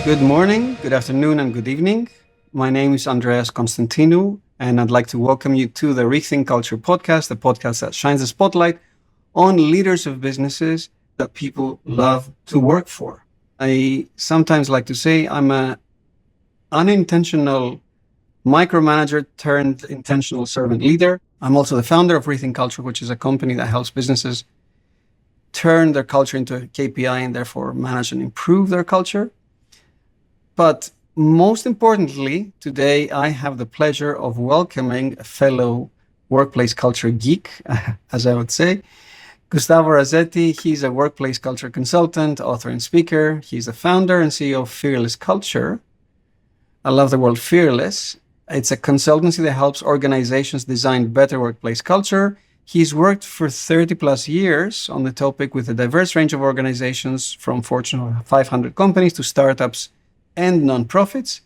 Good morning, good afternoon, and good evening. My name is Andreas Constantinou, and I'd like to welcome you to the Rethink Culture podcast, the podcast that shines a spotlight on leaders of businesses that people love to work for. I sometimes like to say I'm an unintentional micromanager turned intentional servant leader. I'm also the founder of Rethink Culture, which is a company that helps businesses turn their culture into a KPI and therefore manage and improve their culture. But most importantly, today I have the pleasure of welcoming a fellow workplace culture geek, as I would say, Gustavo Razzetti. He's a workplace culture consultant, author, and speaker. He's the founder and CEO of Fearless Culture. I love the word fearless. It's a consultancy that helps organizations design better workplace culture. He's worked for 30 plus years on the topic with a diverse range of organizations, from Fortune 500 companies to startups and nonprofits.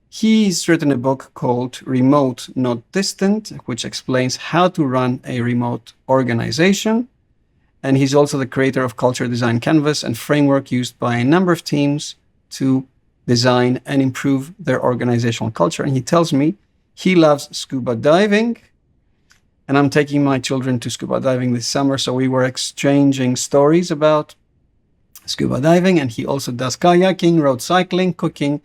He's written a book called Remote, Not Distant, which explains how to run a remote organization. And he's also the creator of Culture Design Canvas and framework used by a number of teams to design and improve their organizational culture. And he tells me he loves scuba diving. And I'm taking my children to scuba diving this summer. So we were exchanging stories about scuba diving. And he also does kayaking, road cycling, cooking,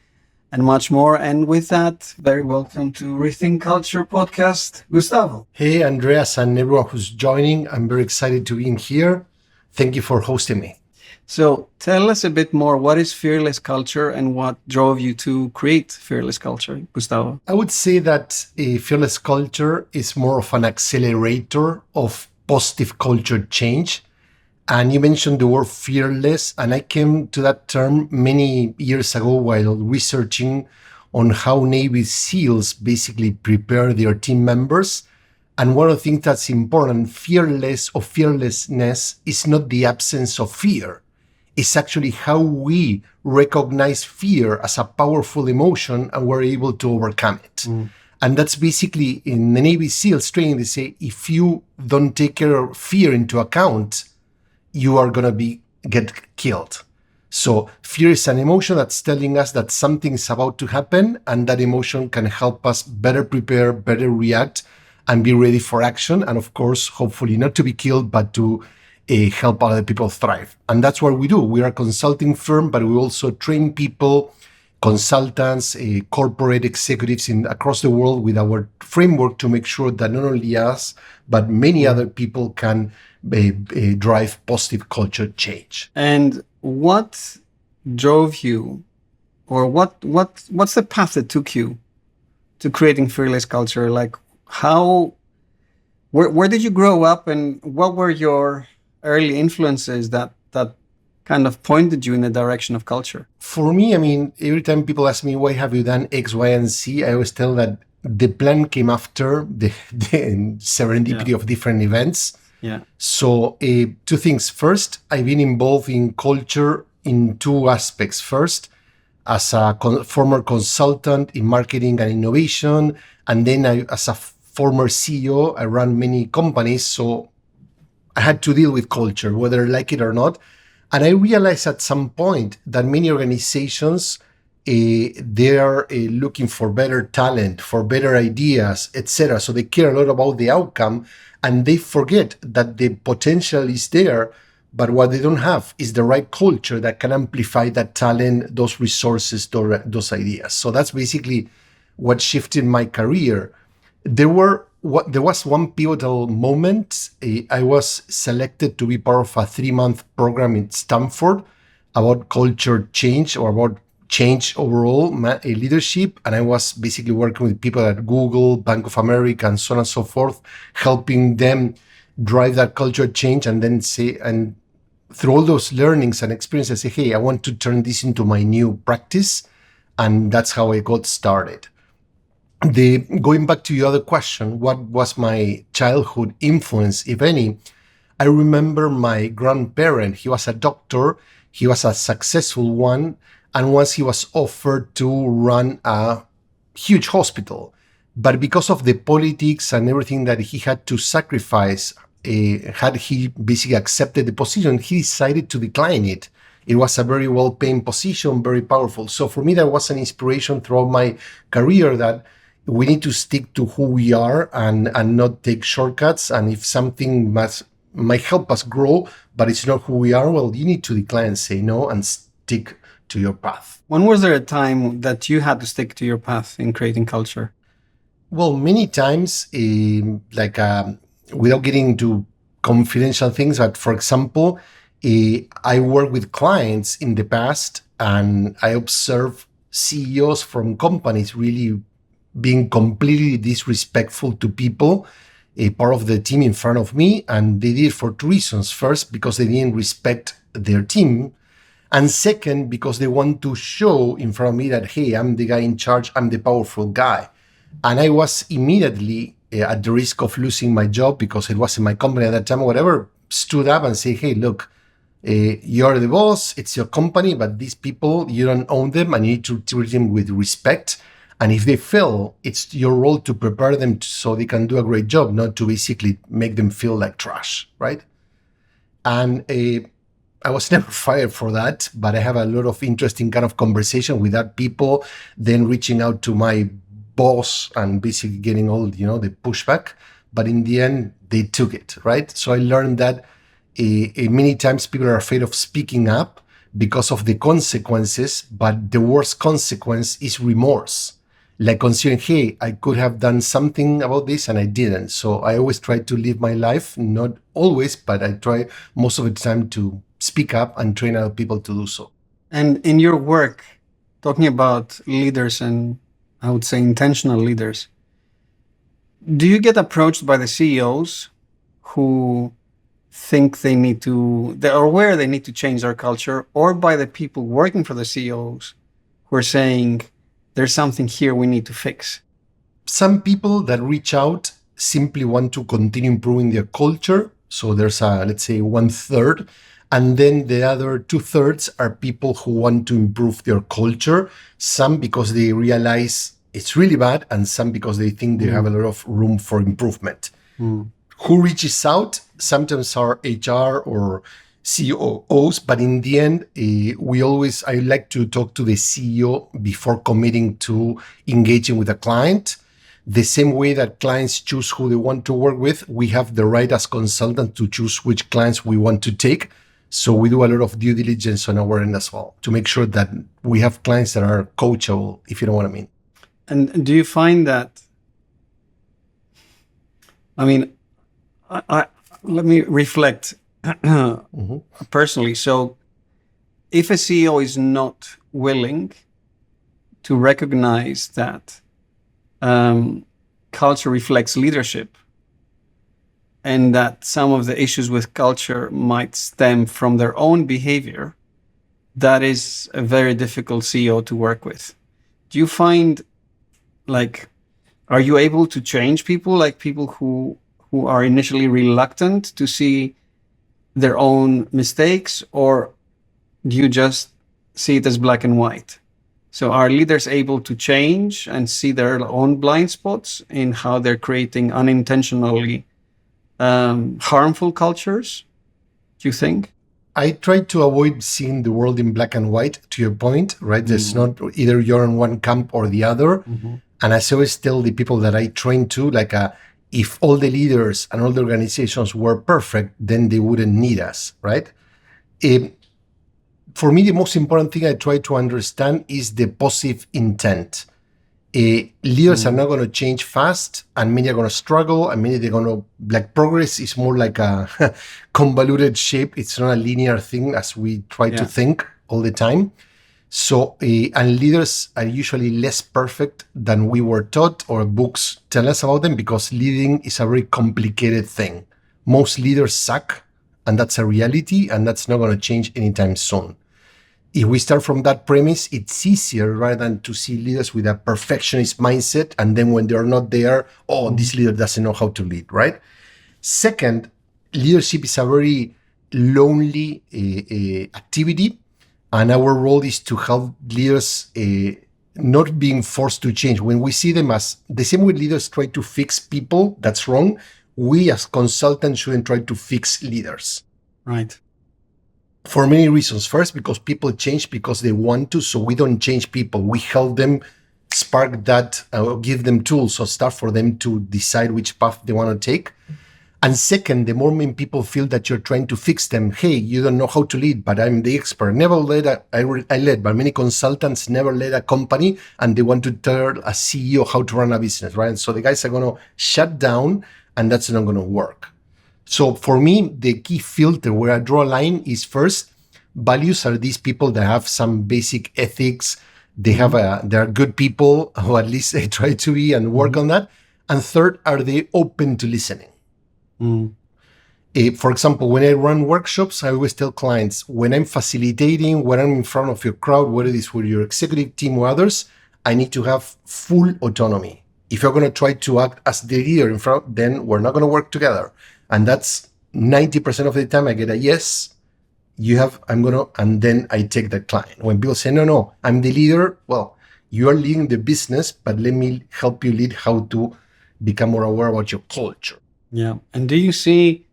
and much more. And with that, very welcome to Rethink Culture podcast, Gustavo. Hey, Andreas, and everyone who's joining. I'm very excited to be in here. Thank you for hosting me. So tell us a bit more. What is Fearless Culture and what drove you to create Fearless Culture, Gustavo? I would say that a Fearless Culture is more of an accelerator of positive culture change. And you mentioned the word fearless, and I came to that term many years ago while researching on how Navy SEALs basically prepare their team members. And one of the things that's important, fearless or fearlessness is not the absence of fear. It's actually how we recognize fear as a powerful emotion and we're able to overcome it. And that's basically in the Navy SEALs training, they say, if you don't take care of fear into account, you are going to get killed. So fear is an emotion that's telling us that something is about to happen, and that emotion can help us better prepare, better react, and be ready for action. And of course, hopefully not to be killed, but to help other people thrive. And that's what we do. We are a consulting firm, but we also train people, consultants, corporate executives across the world with our framework to make sure that not only us, but many other people can drive positive culture change. And what drove you, or what's the path that took you to creating Fearless Culture? Like where did you grow up, and what were your early influences that kind of pointed you in the direction of culture? For me, I mean, every time people ask me, why have you done X, Y, and Z? I always tell that the plan came after the serendipity of different events. Yeah. So two things. First, I've been involved in culture in two aspects. First, as a former consultant in marketing and innovation, and then as a former CEO, I ran many companies. So I had to deal with culture, whether I like it or not. And I realized at some point that many organizations, they are looking for better talent, for better ideas, etc. So they care a lot about the outcome, and they forget that the potential is there, but what they don't have is the right culture that can amplify that talent, those resources, those ideas. So that's basically what shifted my career. There was one pivotal moment. I was selected to be part of a 3-month program in Stanford about culture change, or about change overall leadership. And I was basically working with people at Google, Bank of America, and so on and so forth, helping them drive that culture change, and then and through all those learnings and experiences, say, hey, I want to turn this into my new practice. And that's how I got started. Going back to your other question, what was my childhood influence, if any? I remember my grandparent. He was a doctor. He was a successful one. And once he was offered to run a huge hospital. But because of the politics and everything that he had to sacrifice, had he basically accepted the position, he decided to decline it It was a very well-paying position, very powerful. So for me, that was an inspiration throughout my career that we need to stick to who we are and not take shortcuts. And if something might help us grow, but it's not who we are, well, you need to decline and say no and stick to your path. When was there a time that you had to stick to your path in creating culture? Well, many times, without getting into confidential things, but for example, I work with clients in the past and I observe CEOs from companies really being completely disrespectful to people, a part of the team in front of me. And they did it for two reasons. First, because they didn't respect their team. And second, because they want to show in front of me that, hey, I'm the guy in charge, I'm the powerful guy. And I was immediately at the risk of losing my job because it wasn't my company at that time or whatever, stood up and say, hey, look, you're the boss, it's your company, but these people, you don't own them and you need to treat them with respect. And if they fail, it's your role to prepare them so they can do a great job, not to basically make them feel like trash, right? And I was never fired for that, but I have a lot of interesting kind of conversation with that people, then reaching out to my boss and basically getting all, the pushback. But in the end, they took it, right? So I learned that many times people are afraid of speaking up because of the consequences, but the worst consequence is remorse. Like considering, hey, I could have done something about this and I didn't. So I always try to live my life, not always, but I try most of the time to speak up and train other people to do so. And in your work, talking about leaders and I would say intentional leaders, do you get approached by the CEOs who think they're aware they need to change their culture, or by the people working for the CEOs who are saying, there's something here we need to fix? Some people that reach out simply want to continue improving their culture. So there's let's say 1/3. And then the other 2/3 are people who want to improve their culture. Some because they realize it's really bad, and some because they think they have a lot of room for improvement. Who reaches out? Sometimes are HR or COOs, but in the end, I like to talk to the CEO before committing to engaging with a client. The same way that clients choose who they want to work with, we have the right as consultants to choose which clients we want to take. So we do a lot of due diligence on our end as well to make sure that we have clients that are coachable, if you know what I mean. And do you find that, let me reflect personally. So if a CEO is not willing to recognize that culture reflects leadership, and that some of the issues with culture might stem from their own behavior, that is a very difficult CEO to work with. Do you find, are you able to change people, like people who are initially reluctant to see their own mistakes, or do you just see it as black and white? So are leaders able to change and see their own blind spots in how they're creating unintentionally harmful cultures, do you think? I try to avoid seeing the world in black and white, to your point, right? There's not either you're in one camp or the other. And I always tell the people that I train to, if all the leaders and all the organizations were perfect, then they wouldn't need us, right? For me, the most important thing I try to understand is the positive intent. Leaders are not going to change fast, and many are going to struggle, and many they're going to, progress is more like a convoluted shape. It's not a linear thing as we try to think all the time. So, and leaders are usually less perfect than we were taught or books tell us about them, because leading is a very complicated thing. Most leaders suck, and that's a reality, and that's not going to change anytime soon. If we start from that premise, it's easier rather than to see leaders with a perfectionist mindset, and then when they're not there, this leader doesn't know how to lead, right? Second, leadership is a very lonely activity. And our role is to help leaders not being forced to change. When we see them as the same way leaders try to fix people, that's wrong. We as consultants shouldn't try to fix leaders. Right. For many reasons. First, because people change because they want to, so we don't change people. We help them spark that, give them tools or stuff for them to decide which path they want to take. And second, the moment people feel that you're trying to fix them, hey, you don't know how to lead, but I'm the expert. Never led I led, but many consultants never led a company and they want to tell a CEO how to run a business, right? And so the guys are going to shut down and that's not going to work. So for me, the key filter where I draw a line is first, values are these people that have some basic ethics. They have they're good people, or at least they try to be and work on that. And third, are they open to listening? For example, when I run workshops, I always tell clients, when I'm facilitating, when I'm in front of your crowd, whether it's with your executive team or others, I need to have full autonomy. If you're going to try to act as the leader in front, then we're not going to work together. And that's 90% of the time I get a yes, and then I take the client. When people say, no, I'm the leader, well, you are leading the business, but let me help you lead how to become more aware about your culture. Yeah. And do you see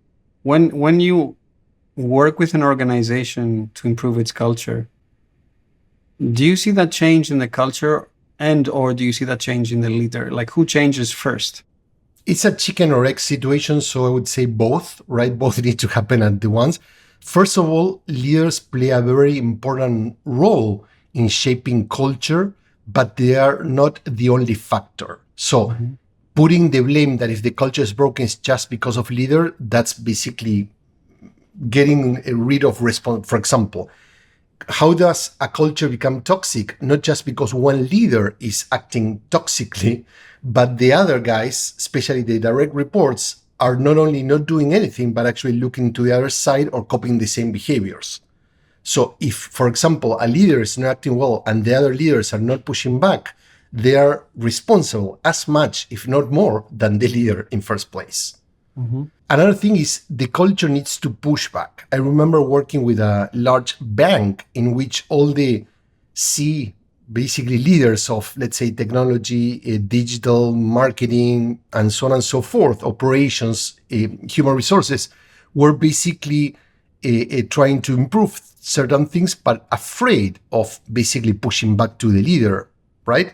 when you work with an organization to improve its culture, do you see that change in the culture or do you see that change in the leader? Like who changes first? It's a chicken or egg situation. So I would say both, right? Both need to happen at the once. First of all, leaders play a very important role in shaping culture, but they are not the only factor. So putting the blame that if the culture is broken is just because of leader, that's basically getting rid of response. For example, how does a culture become toxic? Not just because one leader is acting toxically, but the other guys, especially the direct reports, are not only not doing anything, but actually looking to the other side or copying the same behaviors. So if, for example, a leader is not acting well and the other leaders are not pushing back, they are responsible as much, if not more, than the leader in first place. Another thing is the culture needs to push back. I remember working with a large bank in which all the basically leaders of, let's say, technology, digital marketing, and so on and so forth, operations, human resources, were basically trying to improve certain things, but afraid of basically pushing back to the leader, right?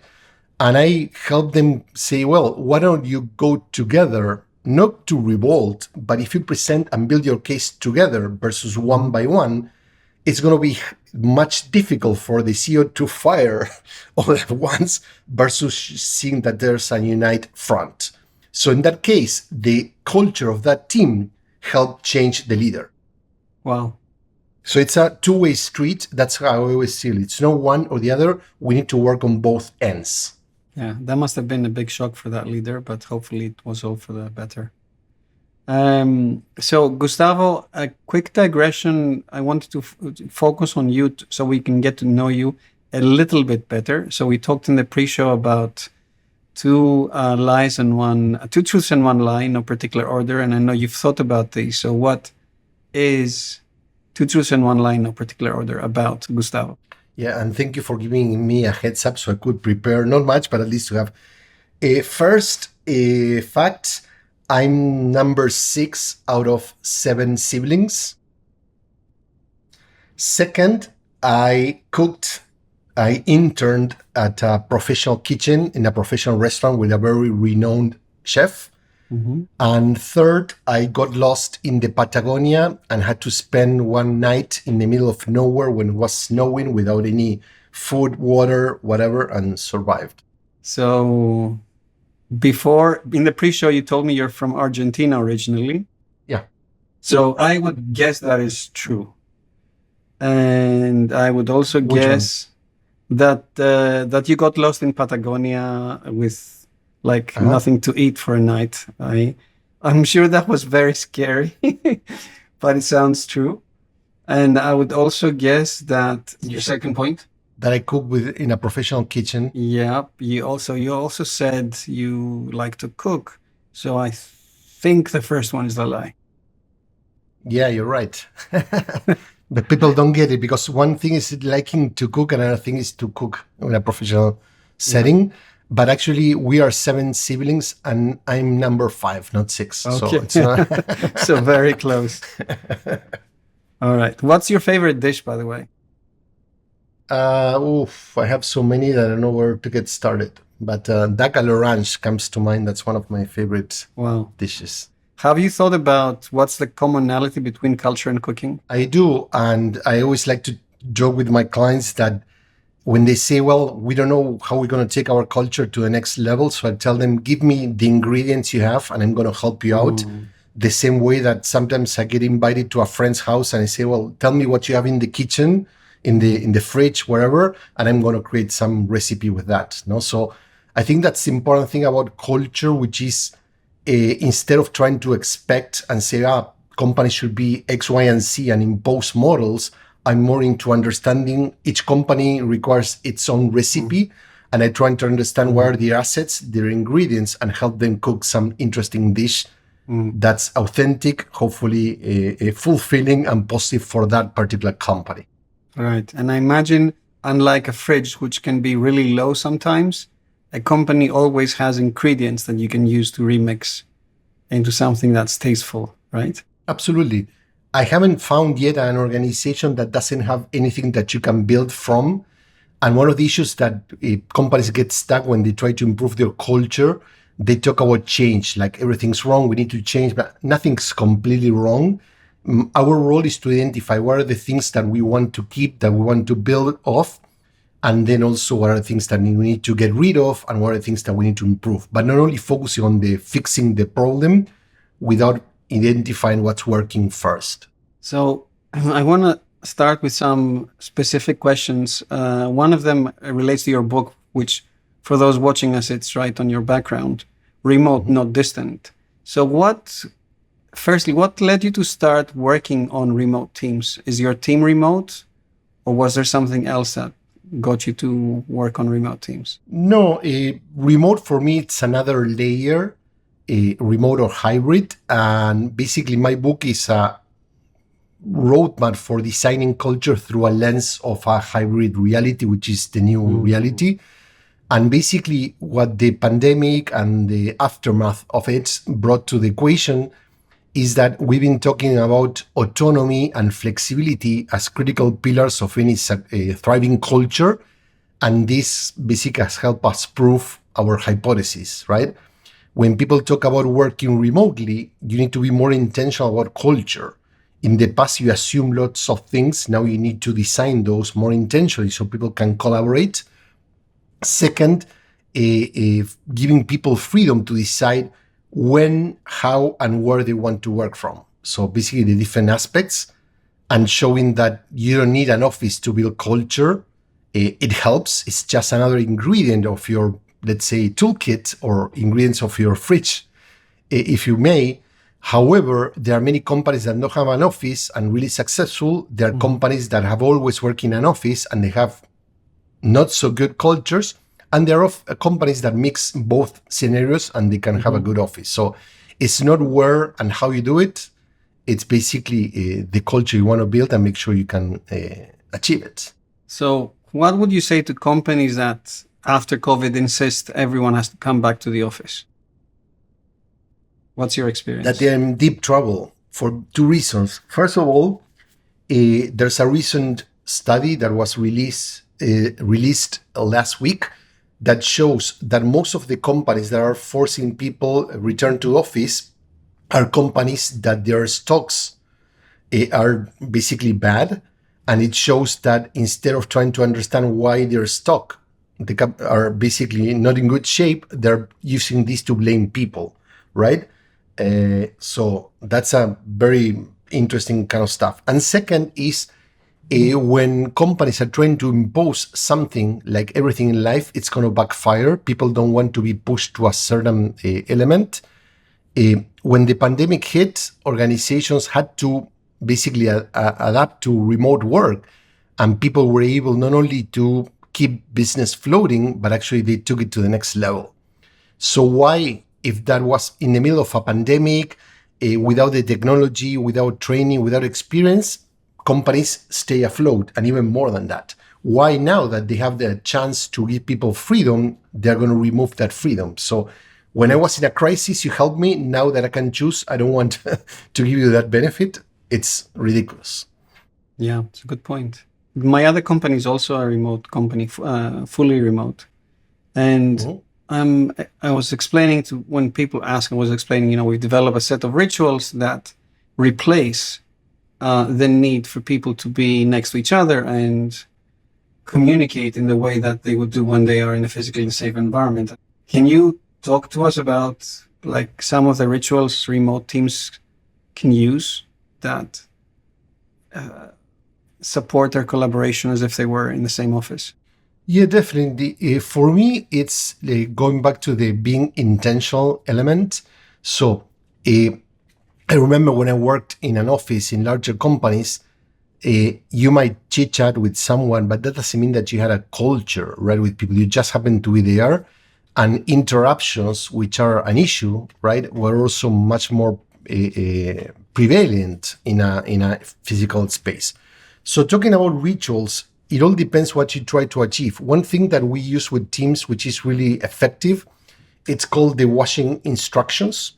And I help them say, well, why don't you go together, not to revolt, but if you present and build your case together versus one by one, it's going to be much difficult for the CEO to fire all at once versus seeing that there's a unite front. So in that case, the culture of that team helped change the leader. Wow. So it's a two-way street. That's how I always see it. It's not one or the other. We need to work on both ends. Yeah, that must have been a big shock for that leader, but hopefully it was all for the better. So Gustavo, a quick digression. I wanted to focus on you so we can get to know you a little bit better. So we talked in the pre-show about two truths and one lie, in no particular order. And I know you've thought about these. So what is two truths and one lie, in no particular order, about Gustavo? Yeah, and thank you for giving me a heads up so I could prepare, not much, but at least to have a first fact. I'm number 6 out of 7 siblings. Second, I interned at a professional kitchen in a professional restaurant with a very renowned chef. And third, I got lost in the Patagonia and had to spend one night in the middle of nowhere when it was snowing without any food, water, whatever, and survived. So before, in the pre-show, you told me you're from Argentina originally. Yeah. So I would guess that is true. And I would also guess that you got lost in Patagonia with nothing to eat for a night. I'm sure that was very scary, but it sounds true. And I would also guess that your second point, that I cook in a professional kitchen. Yeah. You also said you like to cook. So I think the first one is the lie. Yeah, you're right. But people don't get it because one thing is liking to cook, and another thing is to cook in a professional setting. But actually, we are 7 siblings, and I'm number 5, not 6. Okay. So it's not So very close. All right. What's your favorite dish, by the way? I have so many that I don't know where to get started. But dac à l'orange comes to mind. That's one of my favorite Wow. dishes. Have you thought about what's the commonality between culture and cooking? I do, and I always like to joke with my clients that when they say, well, we don't know how we're going to take our culture to the next level. So I tell them, give me the ingredients you have and I'm going to help you out. The same way that sometimes I get invited to a friend's house and I say, well, tell me what you have in the kitchen, in the fridge, wherever, and I'm going to create some recipe with that. No? So I think that's the important thing about culture, which is instead of trying to expect and say, companies should be X, Y, and Z and impose models, I'm more into understanding each company requires its own recipe. And I try to understand what are their assets, their ingredients, and help them cook some interesting dish that's authentic, hopefully fulfilling and positive for that particular company. Right. And I imagine, unlike a fridge, which can be really low sometimes, a company always has ingredients that you can use to remix into something that's tasteful, right? Absolutely. I haven't found yet an organization that doesn't have anything that you can build from. And one of the issues that companies get stuck when they try to improve their culture, they talk about change, like everything's wrong, we need to change, but nothing's completely wrong. Our role is to identify what are the things that we want to keep, that we want to build off, and then also what are the things that we need to get rid of, and what are the things that we need to improve. But not only focusing on the fixing the problem without identifying what's working first. So I want to start with some specific questions. One of them relates to your book, which for those watching us, it's right on your background, Remote, Not Distant. So firstly, what led you to start working on remote teams? Is your team remote, or was there something else that got you to work on remote teams? No, remote for me, it's another layer, remote or hybrid. And basically my book is a roadmap for designing culture through a lens of a hybrid reality, which is the new reality. And basically what the pandemic and the aftermath of it brought to the equation is that we've been talking about autonomy and flexibility as critical pillars of any thriving culture. And this basically has helped us prove our hypothesis, right? When people talk about working remotely, you need to be more intentional about culture. In the past, you assume lots of things. Now you need to design those more intentionally so people can collaborate. Second, giving people freedom to decide when, how, and where they want to work from. So basically the different aspects, and showing that you don't need an office to build culture. It helps. It's just another ingredient of your, let's say, toolkit or ingredients of your fridge, if you may. However, there are many companies that don't have an office and really successful. There are companies that have always worked in an office and they have not so good cultures. And there are companies that mix both scenarios and they can have a good office. So it's not where and how you do it. It's basically the culture you want to build and make sure you can achieve it. So what would you say to companies that after COVID insist everyone has to come back to the office? What's your experience? That they're in deep trouble for two reasons. First of all, there's a recent study that was released last week that shows that most of the companies that are forcing people return to office are companies that their stocks are basically bad. And it shows that instead of trying to understand why their stock are basically not in good shape, they're using this to blame people, right? So that's a very interesting kind of stuff. And second is when companies are trying to impose something, like everything in life, it's going to backfire. People don't want to be pushed to a certain element. When the pandemic hit, organizations had to basically adapt to remote work, and people were able not only to keep business floating, but actually they took it to the next level. So why, if that was in the middle of a pandemic, without the technology, without training, without experience, companies stay afloat, and even more than that? Why now that they have the chance to give people freedom, they're going to remove that freedom? So when I was in a crisis, you helped me. Now that I can choose, I don't want to give you that benefit. It's ridiculous. Yeah, it's a good point. My other company is also a remote company, fully remote. And Mhm. I was explaining to when people ask, I was explaining, we develop a set of rituals that replace the need for people to be next to each other and communicate in the way that they would do when they are in a physically safe environment. Can you talk to us about like some of the rituals remote teams can use that uh, support their collaboration as if they were in the same office? Yeah, definitely. For me, it's going back to the being intentional element. So uh, I remember when I worked in an office in larger companies, you might chit chat with someone, but that doesn't mean that you had a culture, right, with people. You just happen to be there. And interruptions, which are an issue, right, were also much more prevalent in a physical space. So talking about rituals, it all depends what you try to achieve. One thing that we use with teams, which is really effective, it's called the washing instructions.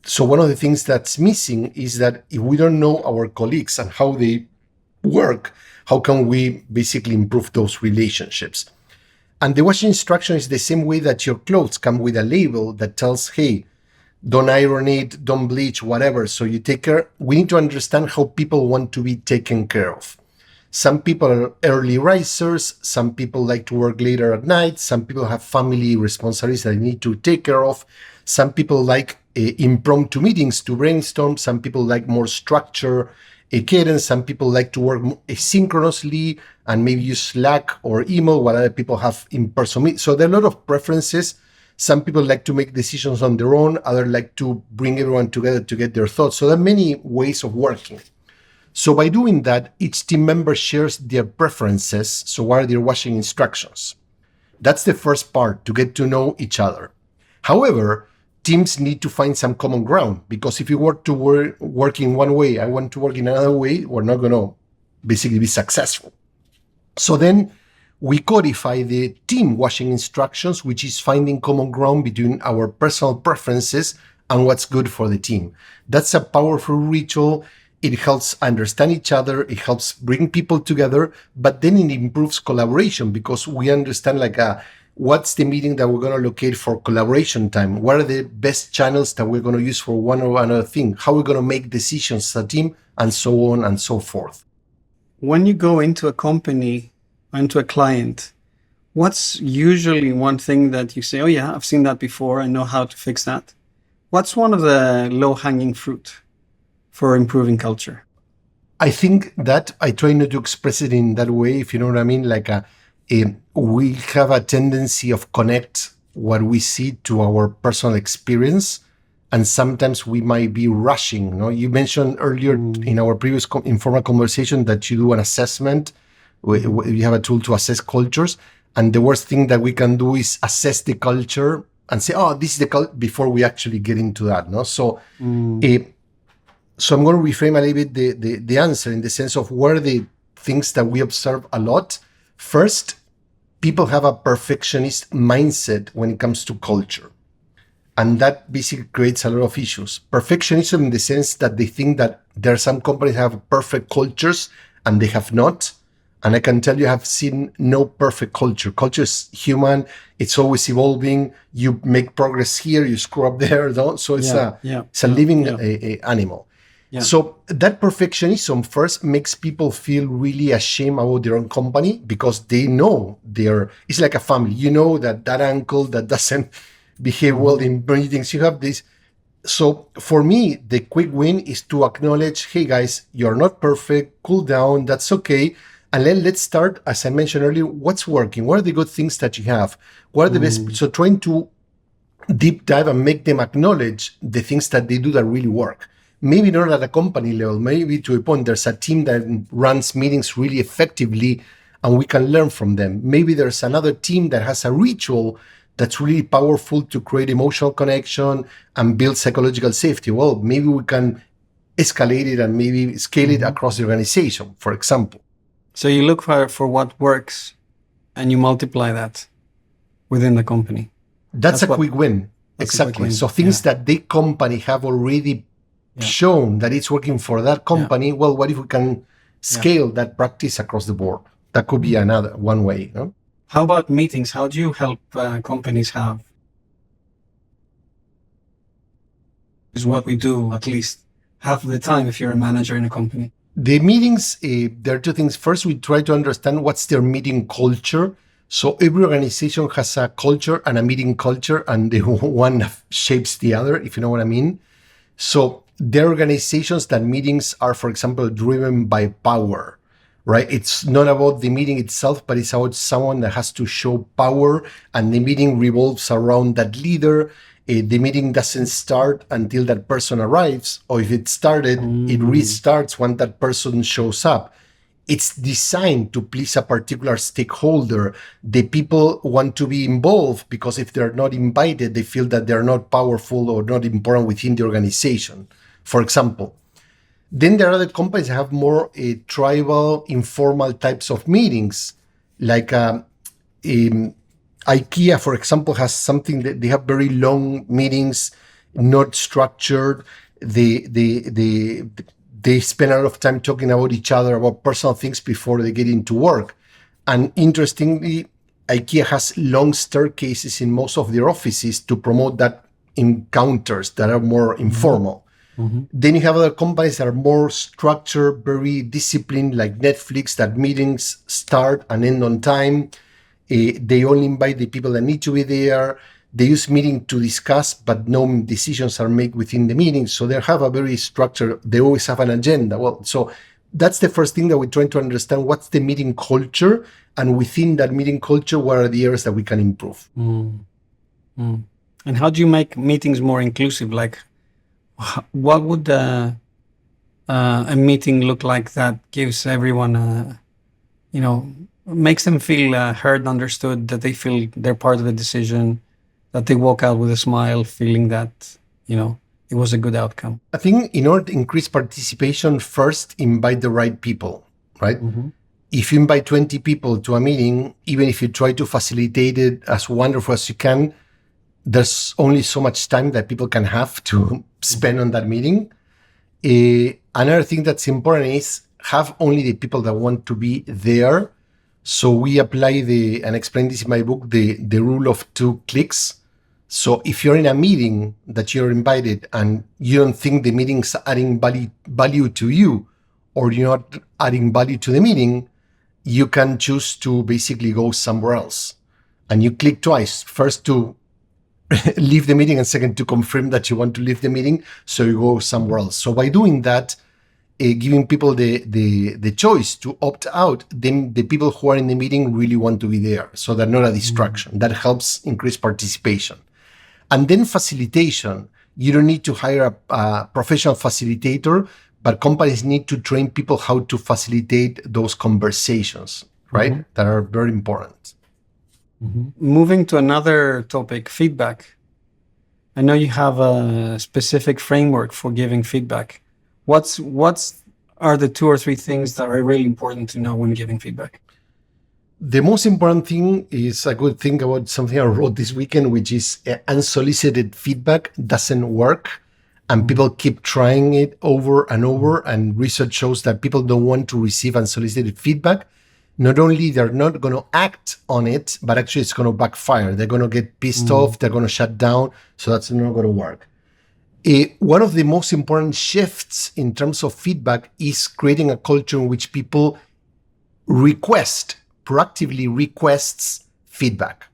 So one of the things that's missing is that if we don't know our colleagues and how they work, how can we basically improve those relationships? And the washing instruction is the same way that your clothes come with a label that tells, hey, don't iron it, don't bleach, whatever. So you take care. We need to understand how people want to be taken care of. Some people are early risers. Some people like to work later at night. Some people have family responsibilities that they need to take care of. Some people like impromptu meetings to brainstorm. Some people like more structure, a cadence. Some people like to work asynchronously and maybe use Slack or email, while other people have in-person meetings. So there are a lot of preferences. Some people like to make decisions on their own. Others like to bring everyone together to get their thoughts. So there are many ways of working. So by doing that, each team member shares their preferences. So what are their washing instructions? That's the first part, to get to know each other. However, teams need to find some common ground, because if you work in one way, I want to work in another way, we're not going to basically be successful. So then we codify the team washing instructions, which is finding common ground between our personal preferences and what's good for the team. That's a powerful ritual. It helps understand each other. It helps bring people together, but then it improves collaboration, because we understand what's the meeting that we're going to locate for collaboration time? What are the best channels that we're going to use for one or another thing? How are we going to make decisions as a team, and so on and so forth. When you go into a company, into a client, what's usually one thing that you say, oh yeah, I've seen that before, I know how to fix that? What's one of the low-hanging fruit for improving culture? I think that I try not to express it in that way, if you know what I mean. We have a tendency of connect what we see to our personal experience, and sometimes we might be rushing. No, you mentioned earlier in our previous informal conversation that you do an assessment. You have a tool to assess cultures, and the worst thing that we can do is assess the culture and say, "Oh, this is the culture," before we actually get into that. No, so. So I'm going to reframe a little bit the answer, in the sense of what are the things that we observe a lot. First, people have a perfectionist mindset when it comes to culture. And that basically creates a lot of issues. Perfectionism in the sense that they think that there are some companies that have perfect cultures and they have not. And I can tell you, I have seen no perfect culture. Culture is human. It's always evolving. You make progress here, you screw up there. No? So it's a living animal. Yeah. So that perfectionism first makes people feel really ashamed about their own company, because they know it's like a family. You know that uncle that doesn't behave well in meetings, you have this. So for me, the quick win is to acknowledge, hey guys, you're not perfect, cool down, that's okay. And let's start, as I mentioned earlier, what's working? What are the good things that you have? What are the best? So trying to deep dive and make them acknowledge the things that they do that really work. Maybe not at a company level, maybe to a point there's a team that runs meetings really effectively and we can learn from them. Maybe there's another team that has a ritual that's really powerful to create emotional connection and build psychological safety. Well, maybe we can escalate it and maybe scale it across the organization, for example. So you look for what works and you multiply that within the company. That's a quick win. Exactly. So things that the company have already shown that it's working for that company. Well, what if we can scale that practice across the board. That could be another one way. No? How about meetings? How do you help companies have, is what we do at least half of the time if you're a manager in a company? The meetings, there are two things. First, we try to understand what's their meeting culture. So every organization has a culture and a meeting culture, and the one shapes the other, if you know what I mean. So there are organizations that meetings are, for example, driven by power, right? It's not about the meeting itself, but it's about someone that has to show power, and the meeting revolves around that leader. The meeting doesn't start until that person arrives, or if it started, it restarts when that person shows up. It's designed to please a particular stakeholder. The people want to be involved because if they're not invited, they feel that they're not powerful or not important within the organization, for example. Then there are other companies that have more tribal, informal types of meetings, like IKEA, for example, has something that they have very long meetings, not structured. They spend a lot of time talking about each other, about personal things before they get into work. And interestingly, IKEA has long staircases in most of their offices to promote that encounters that are more informal. Mm-hmm. Then you have other companies that are more structured, very disciplined, like Netflix, that meetings start and end on time. They only invite the people that need to be there. They use meeting to discuss, but no decisions are made within the meeting. So they have a very structured, they always have an agenda. Well, so that's the first thing that we're trying to understand. What's the meeting culture? And within that meeting culture, what are the areas that we can improve? And how do you make meetings more inclusive? Like, what would a meeting look like that gives everyone, makes them feel heard, understood, that they feel they're part of the decision, that they walk out with a smile, feeling that, it was a good outcome? I think in order to increase participation, first invite the right people, right? Mm-hmm. If you invite 20 people to a meeting, even if you try to facilitate it as wonderful as you can, there's only so much time that people can have to spend on that meeting. Another thing that's important is have only the people that want to be there. So we apply and explain this in my book, the rule of 2 clicks. So if you're in a meeting that you're invited and you don't think the meeting's adding value to you, or you're not adding value to the meeting, you can choose to basically go somewhere else. And you click twice, first to leave the meeting and second to confirm that you want to leave the meeting, so you go somewhere else. So by doing that, giving people the choice to opt out, then the people who are in the meeting really want to be there. So they're not a distraction. That helps increase participation. And then facilitation. You don't need to hire a professional facilitator, but companies need to train people how to facilitate those conversations, right? Mm-hmm. That are very important. Mm-hmm. Moving to another topic, feedback. I know you have a specific framework for giving feedback. What are the 2 or 3 things that are really important to know when giving feedback? The most important thing is a good thing about something I wrote this weekend, which is unsolicited feedback doesn't work. And people keep trying it over and over. And research shows that people don't want to receive unsolicited feedback. Not only they're not going to act on it, but actually it's going to backfire. They're going to get pissed off. They're going to shut down. So that's not going to work. One of the most important shifts in terms of feedback is creating a culture in which people proactively requests feedback.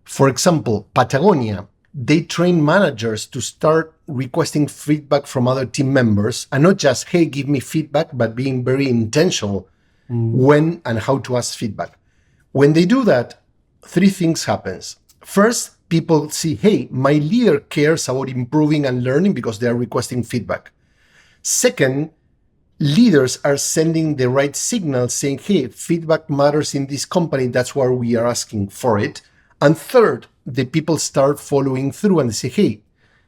For example, Patagonia, they train managers to start requesting feedback from other team members, and not just, hey, give me feedback, but being very intentional when and how to ask feedback. When they do that, 3 things happens. First, people see, hey, my leader cares about improving and learning because they are requesting feedback. Second, leaders are sending the right signal saying, hey, feedback matters in this company. That's why we are asking for it. And third, the people start following through and they say, hey,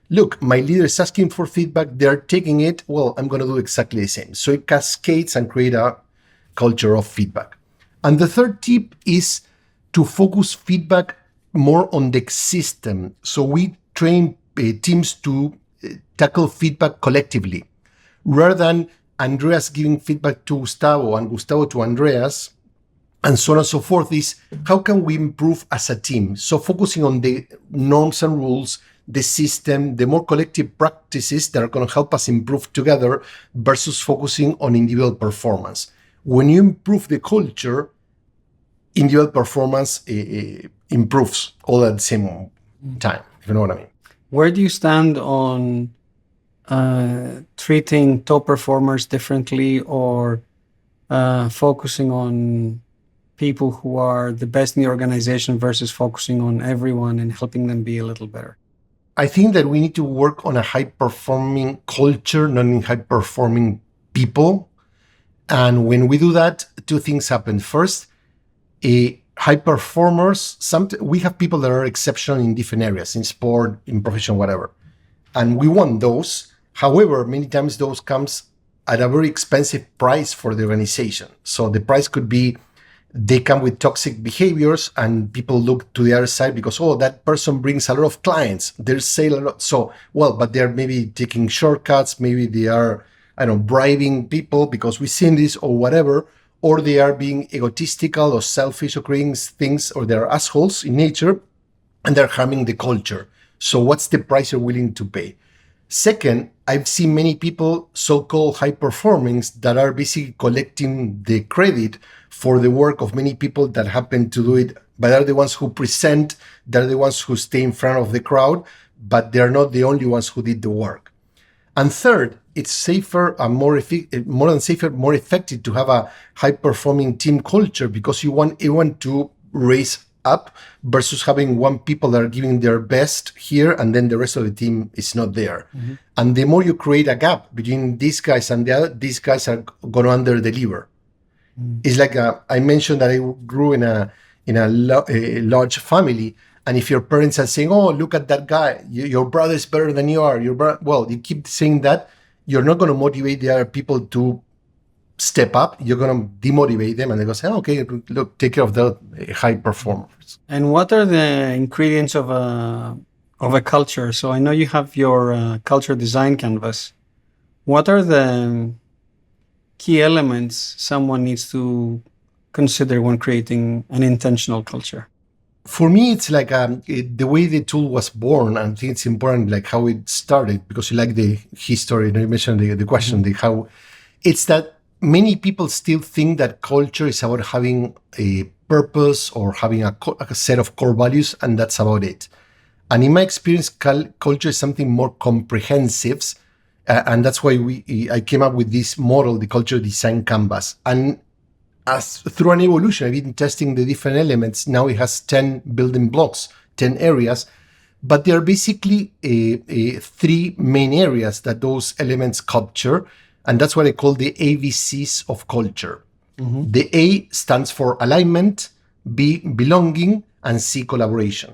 look, my leader is asking for feedback. They're taking it. Well, I'm going to do exactly the same. So it cascades and create a culture of feedback. And the third tip is to focus feedback more on the system. So we train teams to tackle feedback collectively rather than Andreas giving feedback to Gustavo and Gustavo to Andreas, and so on and so forth, is how can we improve as a team? So focusing on the norms and rules, the system, the more collective practices that are going to help us improve together versus focusing on individual performance. When you improve the culture, individual performance improves all at the same time, if you know what I mean. Where do you stand on treating top performers differently, or focusing on people who are the best in the organization versus focusing on everyone and helping them be a little better? I think that we need to work on a high-performing culture, not in high-performing people. And when we do that, two things happen. First, high performers, we have people that are exceptional in different areas, in sport, in profession, whatever. And we want those. However, many times those comes at a very expensive price for the organization. So the price could be they come with toxic behaviors and people look to the other side because, oh, that person brings a lot of clients. They'll sell a lot. So, well, but they're maybe taking shortcuts. Maybe they are, I don't know, bribing people because we've seen this or whatever. Or they are being egotistical or selfish or creating things, or they're assholes in nature and they're harming the culture. So what's the price you're willing to pay? Second, I've seen many people, so-called high performings, that are basically collecting the credit for the work of many people that happen to do it, but are the ones who present, they're the ones who stay in front of the crowd, but they're not the only ones who did the work. And third, it's safer and more effective to have a high-performing team culture because you want everyone to raise up versus having one people that are giving their best here and then the rest of the team is not there. Mm-hmm. And the more you create a gap between these guys and the other, these guys are going to under-deliver. Mm-hmm. It's like I mentioned that I grew in a large family. And if your parents are saying, oh, look at that guy, your brother is better than you are, well, you keep saying that, you're not going to motivate the other people to step up. You're going to demotivate them and they go say, oh, okay, look, take care of the high performers. And what are the ingredients of a culture? So I know you have your culture design canvas. What are the key elements someone needs to consider when creating an intentional culture? For me, it's like the way the tool was born. I think it's important, like how it started, because you like the history. You mentioned the question, how it's that many people still think that culture is about having a purpose or having a set of core values, and that's about it. And in my experience, culture is something more comprehensive, and that's why I came up with this model, the culture design canvas. And as through an evolution, I've been testing the different elements. Now it has 10 building blocks, 10 areas, but there are basically three main areas that those elements capture. And that's what I call the ABCs of culture. Mm-hmm. The A stands for alignment, B, belonging, and C, collaboration.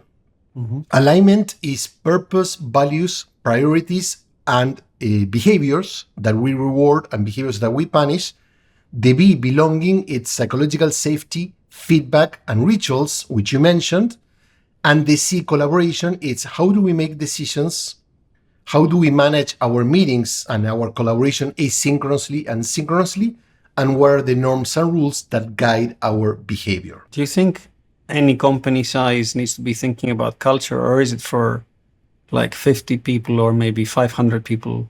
Mm-hmm. Alignment is purpose, values, priorities, and behaviors that we reward and behaviors that we punish. The B, belonging, it's psychological safety, feedback, and rituals, which you mentioned. And the C, collaboration, it's how do we make decisions? How do we manage our meetings and our collaboration asynchronously and synchronously? And what are the norms and rules that guide our behavior? Do you think any company size needs to be thinking about culture, or is it for like 50 people or maybe 500 people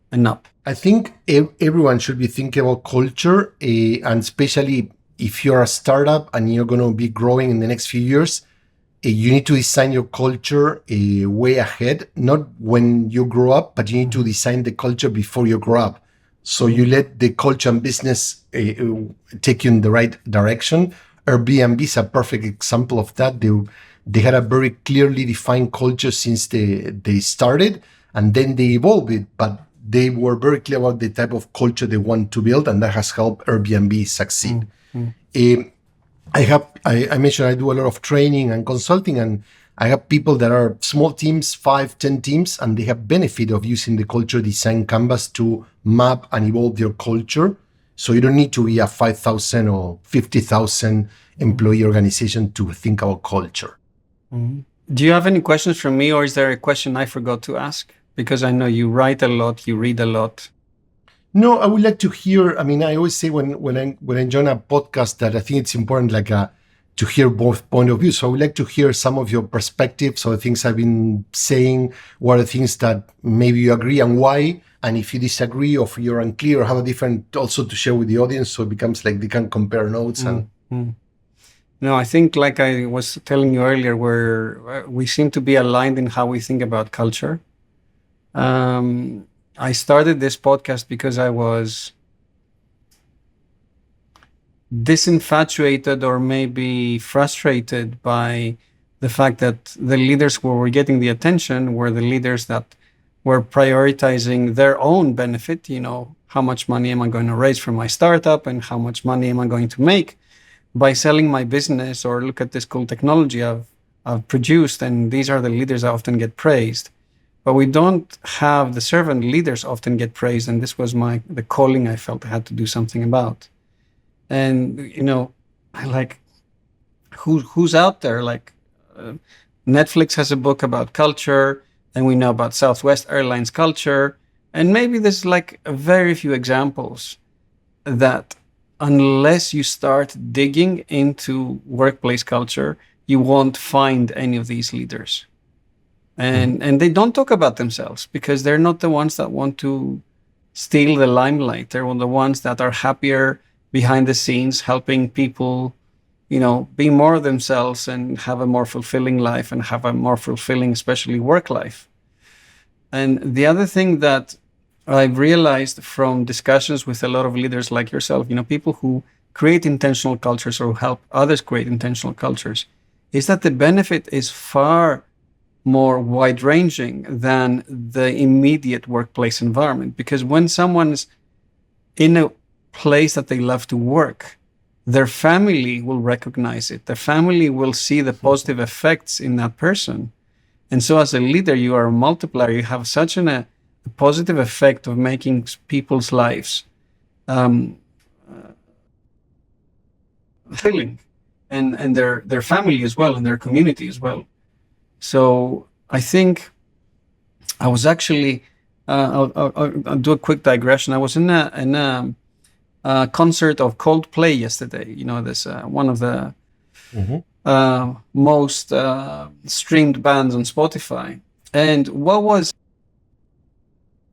and up? I think everyone should be thinking about culture, and especially if you're a startup and you're going to be growing in the next few years, you need to design your culture way ahead, not when you grow up, but you need to design the culture before you grow up. So you let the culture and business take you in the right direction. Airbnb is a perfect example of that. They had a very clearly defined culture since they started, and then they evolved it, but they were very clear about the type of culture they want to build, and that has helped Airbnb succeed. Mm-hmm. I mentioned I do a lot of training and consulting, and I have people that are small teams, 5, 10 teams, and they have benefit of using the culture design canvas to map and evolve their culture. So you don't need to be a 5,000 or 50,000 employee organization to think about culture. Mm-hmm. Do you have any questions from me, or is there a question I forgot to ask? Because I know you write a lot, you read a lot. No, I would like to hear. I mean, I always say when I join a podcast that I think it's important, to hear both point of view. So I would like to hear some of your perspectives or the things I've been saying. What are the things that maybe you agree and why? And if you disagree or if you're unclear or have a different, also to share with the audience, so it becomes like they can compare notes and. No, I think like I was telling you earlier, we seem to be aligned in how we think about culture. I started this podcast because I was disinfatuated or maybe frustrated by the fact that the leaders who were getting the attention were the leaders that were prioritizing their own benefit. How much money am I going to raise from my startup and how much money am I going to make by selling my business, or look at this cool technology I've produced. And these are the leaders that often get praised. But we don't have the servant leaders often get praised. And this was the calling I felt I had to do something about. And, I like, who's out there? Like, Netflix has a book about culture, and we know about Southwest Airlines culture. And maybe there's like very few examples that, unless you start digging into workplace culture, you won't find any of these leaders. And they don't talk about themselves because they're not the ones that want to steal the limelight. They're the ones that are happier behind the scenes, helping people, be more themselves and have a more fulfilling life and have a more fulfilling, especially work life. And the other thing that I've realized from discussions with a lot of leaders like yourself, people who create intentional cultures or help others create intentional cultures, is that the benefit is far more wide-ranging than the immediate workplace environment. Because when someone's in a place that they love to work, their family will recognize it. Their family will see the positive effects in that person. And so as a leader, you are a multiplier. You have such a positive effect of making people's lives fulfilling, and their family as well, and their community as well. So I think I was actually, I'll do a quick digression. I was in a concert of Coldplay yesterday. This one of the most streamed bands on Spotify. And what was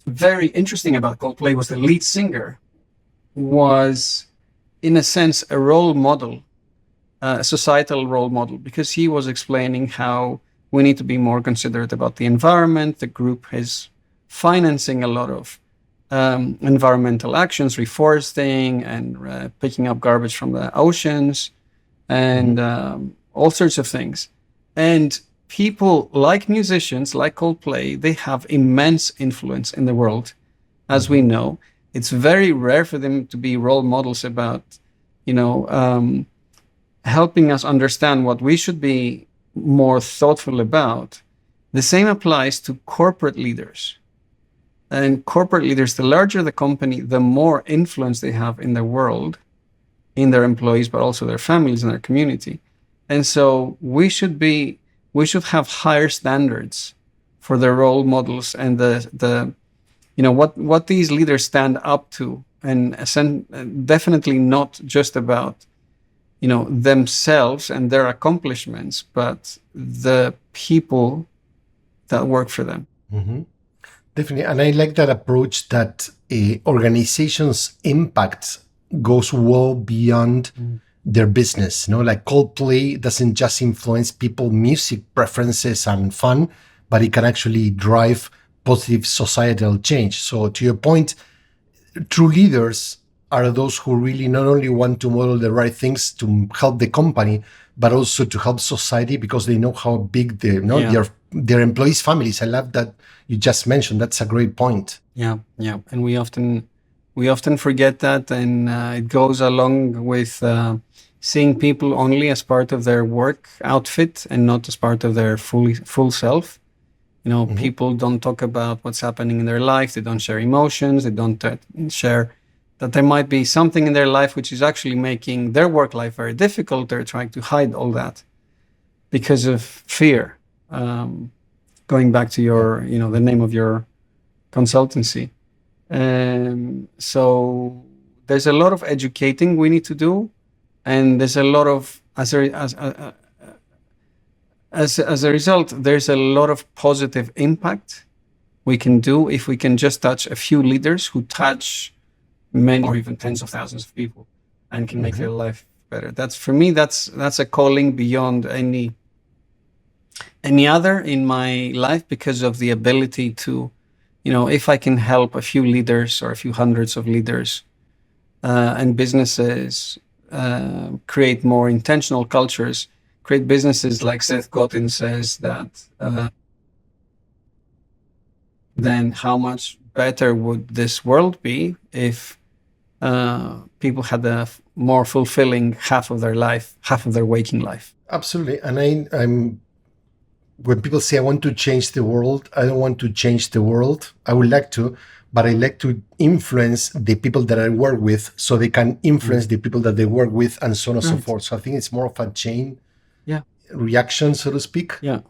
very interesting about Coldplay was the lead singer was, in a sense, a role model, a societal role model, because he was explaining how we need to be more considerate about the environment. The group is financing a lot of environmental actions, reforesting and picking up garbage from the oceans and all sorts of things. And people like musicians, like Coldplay, they have immense influence in the world, as we know. It's very rare for them to be role models about, helping us understand what we should be more thoughtful about. The same applies to corporate leaders. And corporate leaders, the larger the company, the more influence they have in the world, in their employees, but also their families and their community. And so we should have higher standards for the role models and what these leaders stand up to, and definitely not just about themselves and their accomplishments, but the people that work for them. Definitely. And I like that approach that organizations' impact goes well beyond their business. Like Coldplay doesn't just influence people's music preferences and fun, but it can actually drive positive societal change. So to your point, true leaders are those who really not only want to model the right things to help the company, but also to help society, because they know how big their employees' families. I love that you just mentioned. That's a great point. Yeah. And we often forget that, and it goes along with seeing people only as part of their work outfit and not as part of their full self. People don't talk about what's happening in their life. They don't share emotions. They don't share that there might be something in their life which is actually making their work life very difficult. They're trying to hide all that because of fear. Going back to your, the name of your consultancy. So there's a lot of educating we need to do, and there's a lot of as a result, there's a lot of positive impact we can do if we can just touch a few leaders who touch many or even tens of thousands of people and can make their life better. That's, for me, that's a calling beyond any other in my life, because of the ability to, if I can help a few leaders or a few hundreds of leaders and businesses create more intentional cultures, create businesses like Seth Godin says that, then how much better would this world be if people had a more fulfilling half of their life, half of their waking life. Absolutely. And I'm when people say I want to change the world, I don't want to change the world. I would like to, but I like to influence the people that I work with so they can influence the people that they work with, and so on and so forth. So I think it's more of a chain reaction, so to speak. Yeah.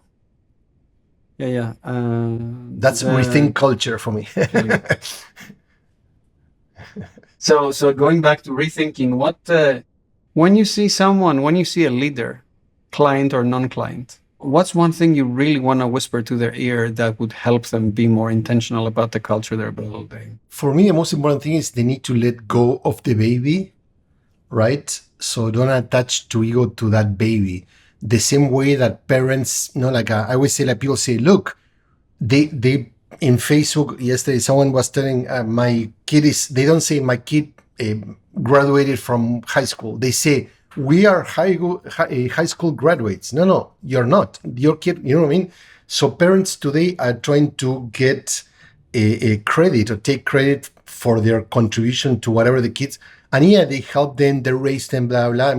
That's rethink culture for me. So going back to rethinking, when you see a leader, client or non-client, what's one thing you really want to whisper to their ear that would help them be more intentional about the culture they're building? For me, the most important thing is they need to let go of the baby, right? So don't attach to ego to that baby. The same way that parents, I always say, like people say, look, they in Facebook yesterday, someone was telling my kid they don't say my kid graduated from high school. They say, we are high school graduates. No, you're not. Your kid, you know what I mean? So parents today are trying to get a credit or take credit for their contribution to whatever the kids, and they help them, they raise them, blah, blah.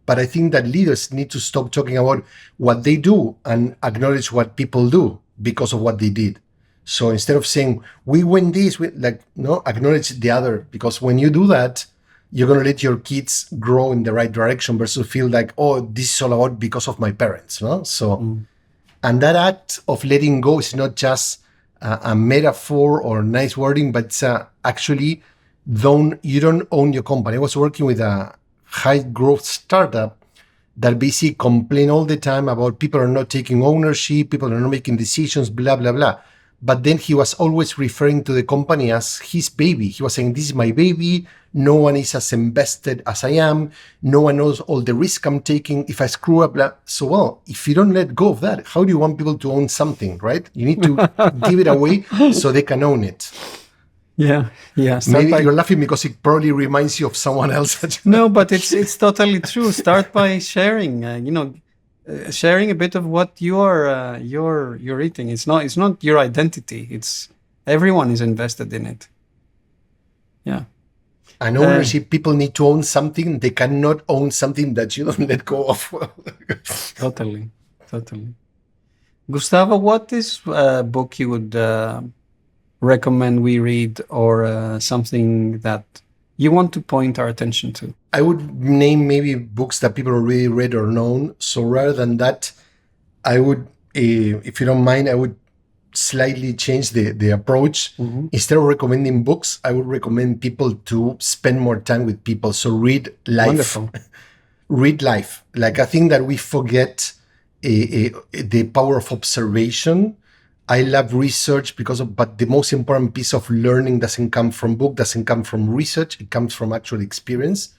But I think that leaders need to stop talking about what they do and acknowledge what people do because of what they did. So instead of saying, we win this, acknowledge the other. Because when you do that, you're going to let your kids grow in the right direction versus feel like, oh, this is all about because of my parents. No? So, and that act of letting go is not just a metaphor or nice wording, but it's actually you don't own your company. I was working with a high growth startup that basically complain all the time about people are not taking ownership, people are not making decisions, blah, blah, blah. But then he was always referring to the company as his baby. He was saying, this is my baby. No one is as invested as I am. No one knows all the risk I'm taking. If I screw up, blah. So, well, if you don't let go of that, how do you want people to own something, right? You need to give it away so they can own it. Yeah. Maybe you're laughing because it probably reminds you of someone else. No, but it's totally true. Start by sharing, sharing a bit of what you're eating. It's not your identity. It's everyone is invested in it. Yeah. And ownership, people need to own something. They cannot own something that you don't let go of. Totally. Gustavo, what is a book you would recommend we read, or something that you want to point our attention to? I would name maybe books that people already read or known. So rather than that, I would, if you don't mind, I would slightly change the approach. Instead of recommending books, I would recommend people to spend more time with people. So read life. Wonderful. Read life. Like, I think that we forget the power of observation. I love research but the most important piece of learning doesn't come from book, doesn't come from research. It comes from actual experience.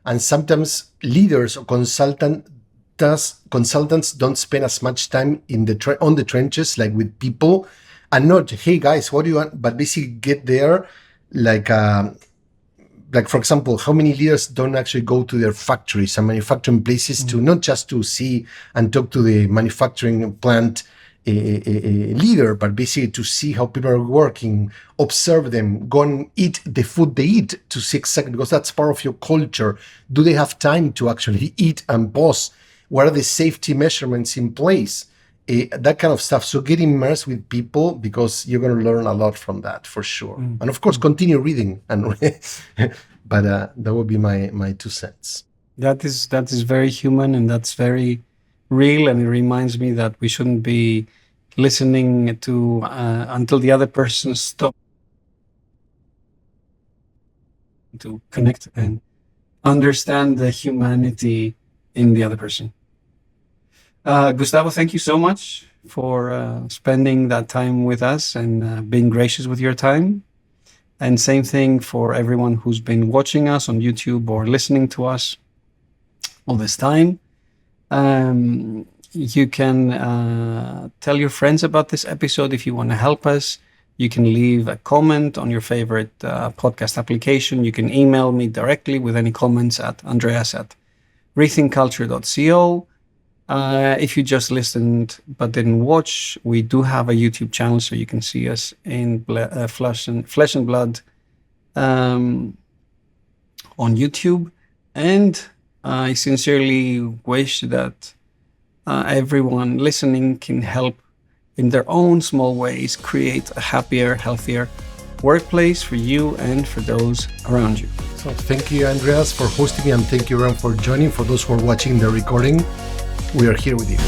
And sometimes leaders or consultants don't spend as much time on the trenches, like with people, and not, hey guys, what do you want? But basically get there, like for example, how many leaders don't actually go to their factories and manufacturing places to not just to see and talk to the manufacturing plant a leader, but basically to see how people are working, observe them, go and eat the food they eat to see exactly, because that's part of your culture. Do they have time to actually eat and pause? What are the safety measurements in place? That kind of stuff. So get immersed with people, because you're going to learn a lot from that for sure. And of course, continue reading. But that would be my 2 cents. That is very human, and that's very real, and it reminds me that we shouldn't be listening to until the other person stops to connect and understand the humanity in the other person. Gustavo, thank you so much for spending that time with us and being gracious with your time. And same thing for everyone who's been watching us on YouTube or listening to us all this time. You can tell your friends about this episode if you want to help us. You can leave a comment on your favorite podcast application. You can email me directly with any comments at andreas@rethinkculture.co. If you just listened but didn't watch, we do have a YouTube channel, so you can see us in flesh and blood on YouTube. And I sincerely wish that everyone listening can help in their own small ways create a happier, healthier workplace for you and for those around you. So thank you, Andreas, for hosting me, and thank you, everyone, for joining. For those who are watching the recording, we are here with you.